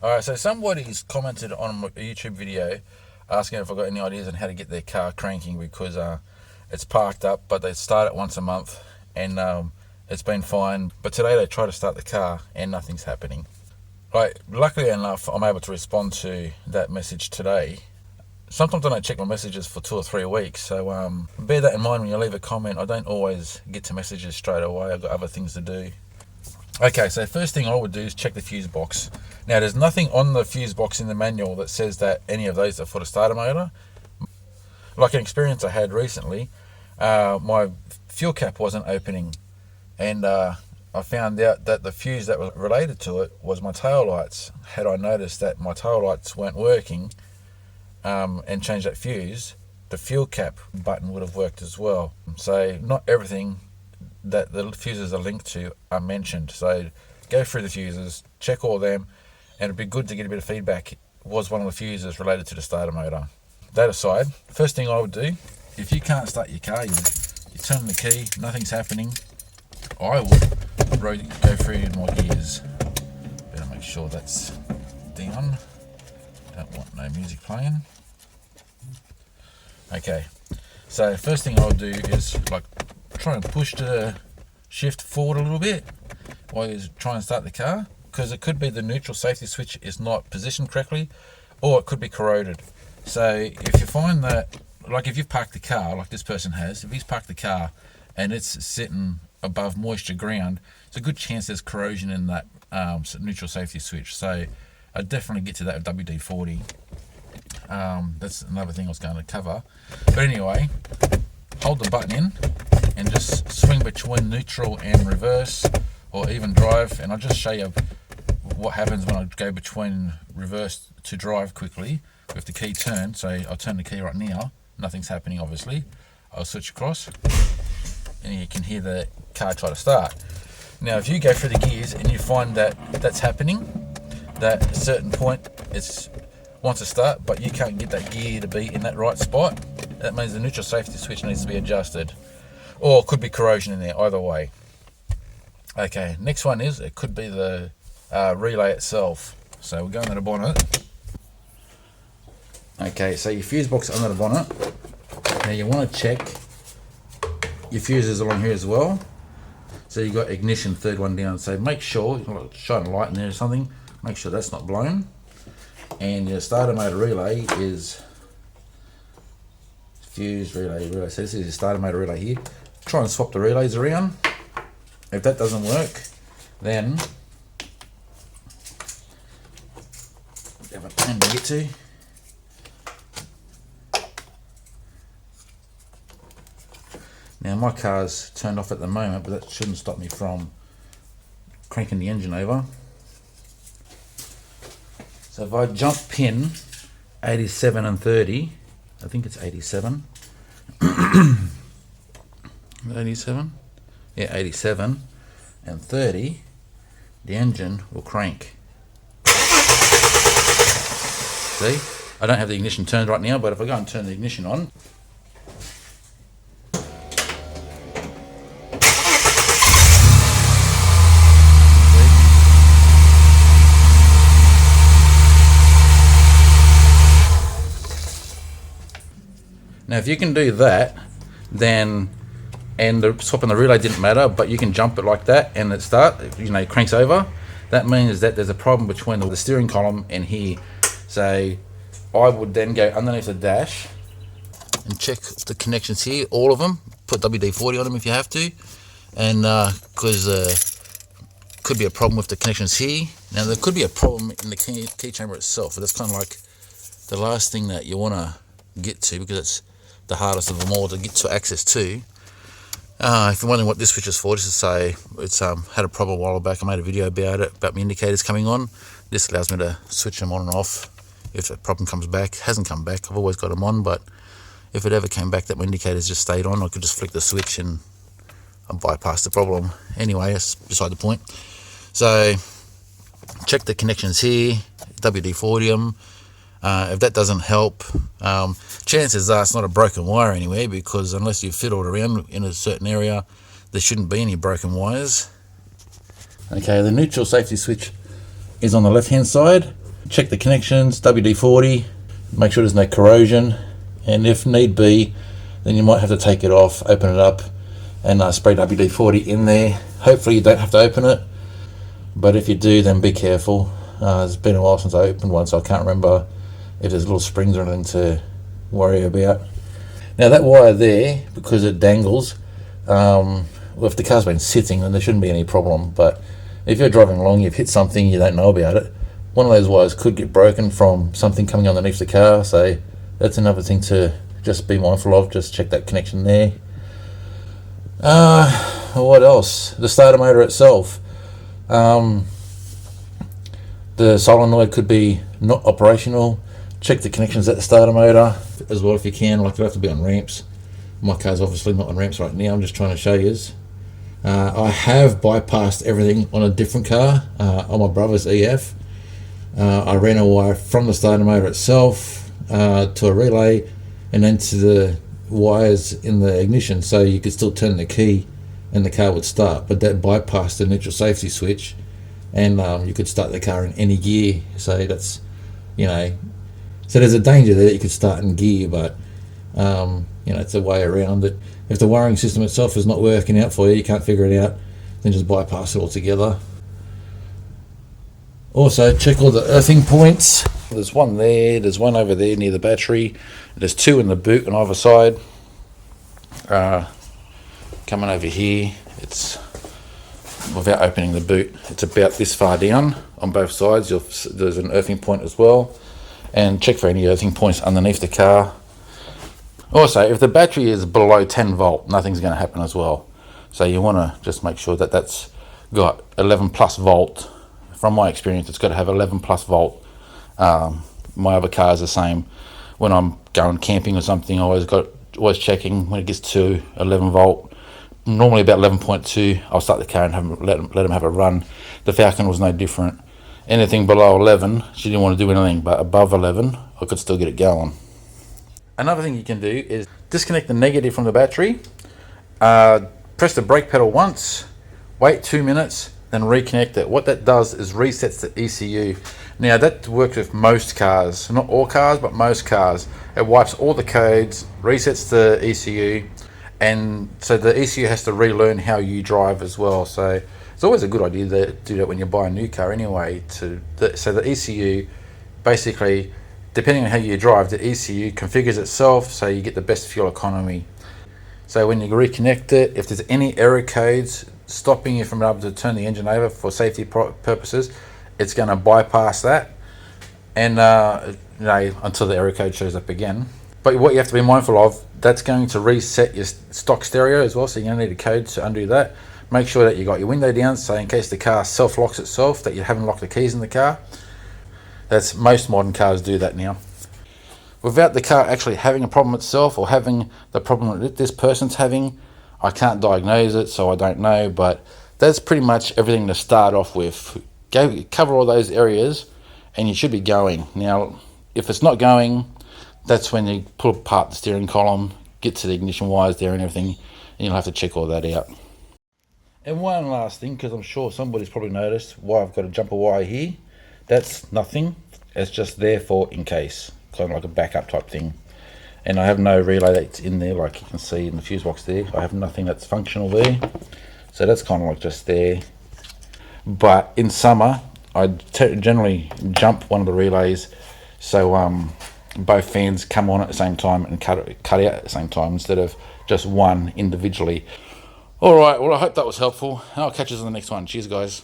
Alright, so somebody's commented on a YouTube video asking if I've got any ideas on how to get their car cranking because it's parked up, but they start it once a month and it's been fine. But today they try to start the car and nothing's happening. Right, luckily enough, I'm able to respond to that message today. Sometimes I don't check my messages for 2 or 3 weeks, so bear that in mind when you leave a comment. I don't always get to messages straight away. I've got other things to do. Okay, so first thing I would do is check the fuse box. Now, there's nothing on the fuse box in the manual that says that any of those are for the starter motor. Like an experience I had recently, my fuel cap wasn't opening, and I found out that the fuse that was related to it was my tail lights. Had I noticed that my tail lights weren't working and changed that fuse, the fuel cap button would have worked as well. So not everything that the fuses are linked to are mentioned. So go through the fuses, check all of them, and it'd be good to get a bit of feedback. Was one of the fuses related to the starter motor? That aside, first thing I would do, if you can't start your car, you turn the key, nothing's happening, I would go through my gears. Better make sure that's down. Don't want no music playing. Okay, so first thing I'll do is try and push the shift forward a little bit while you try and start the car, because it could be the neutral safety switch is not positioned correctly, or it could be corroded. So if you find that, like if you've parked the car, like this person has, if he's parked the car and it's sitting above moisture ground, it's a good chance there's corrosion in that neutral safety switch. So I'd definitely get to that with WD-40. That's another thing I was going to cover. But anyway, hold the button in and just swing between neutral and reverse, or even drive, and I'll just show you what happens when I go between reverse to drive quickly with the key turned. So I'll turn the key right now, nothing's happening obviously. I'll switch across and you can hear the car try to start. Now if you go through the gears and you find that that's happening, that at a certain point it wants to start but you can't get that gear to be in that right spot, that means the neutral safety switch needs to be adjusted, or it could be corrosion in there, either way. Okay, next one is, it could be the relay itself. So we're going to the bonnet. Okay, so your fuse box under the bonnet. Now you want to check your fuses along here as well. So you've got ignition, third one down. So make sure, shine a light in there or something, make sure that's not blown. And your starter motor relay is fuse, relay. So this is your starter motor relay here. Try and swap the relays around. If that doesn't work, then have a pain to get to. Now my car's turned off at the moment, but that shouldn't stop me from cranking the engine over. So if I jump pin 87 and 30, I think it's 87. 87? Yeah, 87 and 30, the engine will crank. See? I don't have the ignition turned right now, but if I go and turn the ignition on, now if you can do that, then, and the swapping the relay didn't matter, but you can jump it like that and it it cranks over, that means that there's a problem between the steering column and here. So I would then go underneath the dash and check the connections here, all of them, put WD-40 on them if you have to, and because could be a problem with the connections here. Now there could be a problem in the key chamber itself, but that's kind of like the last thing that you want to get to, because it's the hardest of them all to get to access to. If you're wondering what this switch is for, just to say it's had a problem a while back. I made a video about it, about my indicators coming on. This allows me to switch them on and off if a problem comes back. Hasn't come back, I've always got them on, but if it ever came back that my indicators just stayed on, I could just flick the switch and I bypass the problem. Anyway, that's beside the point. So check the connections here, WD-40 them. If that doesn't help, chances are it's not a broken wire anywhere, because unless you fiddled around in a certain area, there shouldn't be any broken wires. Okay, the neutral safety switch is on the left hand side. Check the connections, WD-40, make sure there's no corrosion, and if need be, then you might have to take it off, open it up, and spray WD-40 in there. Hopefully you don't have to open it, but if you do, then be careful. It's been a while since I opened one, so I can't remember if there's little springs or anything to worry about. Now that wire there, because it dangles, well, if the car's been sitting, then there shouldn't be any problem, but if you're driving along, you've hit something, you don't know about it, one of those wires could get broken from something coming underneath the car, so that's another thing to just be mindful of. Just check that connection there. What else? The starter motor itself. The solenoid could be not operational. Check the connections at the starter motor as well if you can. Like, you have to be on ramps. My car's obviously not on ramps right now. I'm just trying to show you. I have bypassed everything on a different car, on my brother's EF. I ran a wire from the starter motor itself to a relay and then to the wires in the ignition, so you could still turn the key and the car would start, but that bypassed the neutral safety switch, and you could start the car in any gear. So that's, so there's a danger there that you could start in gear, but it's a way around it. If the wiring system itself is not working out for you, you can't figure it out, then just bypass it altogether. Also, check all the earthing points. There's one there, there's one over there near the battery, there's two in the boot on either side. Coming over here, it's, without opening the boot, it's about this far down on both sides. There's an earthing point as well, and check for any earthing points underneath the car. Also, if the battery is below 10 volt, nothing's going to happen as well, so you want to just make sure that that's got 11 plus volt. From my experience, it's got to have 11 plus volt. My other car is the same. When I'm going camping or something, I always checking when it gets to 11 volt. Normally about 11.2, I'll start the car and let them have a run. The Falcon was no different. Anything below 11, she didn't want to do anything, but above 11, I could still get it going. Another thing you can do is disconnect the negative from the battery, press the brake pedal once, wait 2 minutes, then reconnect it. What that does is resets the ECU. Now that works with most cars, not all cars, but most cars. It wipes all the codes, resets the ECU, and so the ECU has to relearn how you drive as well. So it's always a good idea to do that when you buy a new car anyway. So the ECU, basically, depending on how you drive, the ECU configures itself so you get the best fuel economy. So when you reconnect it, if there's any error codes stopping you from being able to turn the engine over for safety purposes, it's going to bypass that, and until the error code shows up again. But what you have to be mindful of, that's going to reset your stock stereo as well, so you're going to need a code to undo that. Make sure that you got your window down, so in case the car self-locks itself, that you haven't locked the keys in the car. That's, most modern cars do that now. Without the car actually having a problem itself, or having the problem that this person's having, I can't diagnose it, so I don't know, but that's pretty much everything to start off with. Cover all those areas and you should be going. Now, if it's not going, that's when you pull apart the steering column, get to the ignition wires there and everything, and you'll have to check all that out. And one last thing, because I'm sure somebody's probably noticed why I've got a jumper wire here. That's nothing, it's just there for in case, kind of like a backup type thing. And I have no relay that's in there, like you can see in the fuse box there. I have nothing that's functional there, so that's kind of like just there. But in summer, I generally jump one of the relays, so both fans come on at the same time and cut out at the same time, instead of just one individually. Alright, well I hope that was helpful. I'll catch you on the next one. Cheers guys.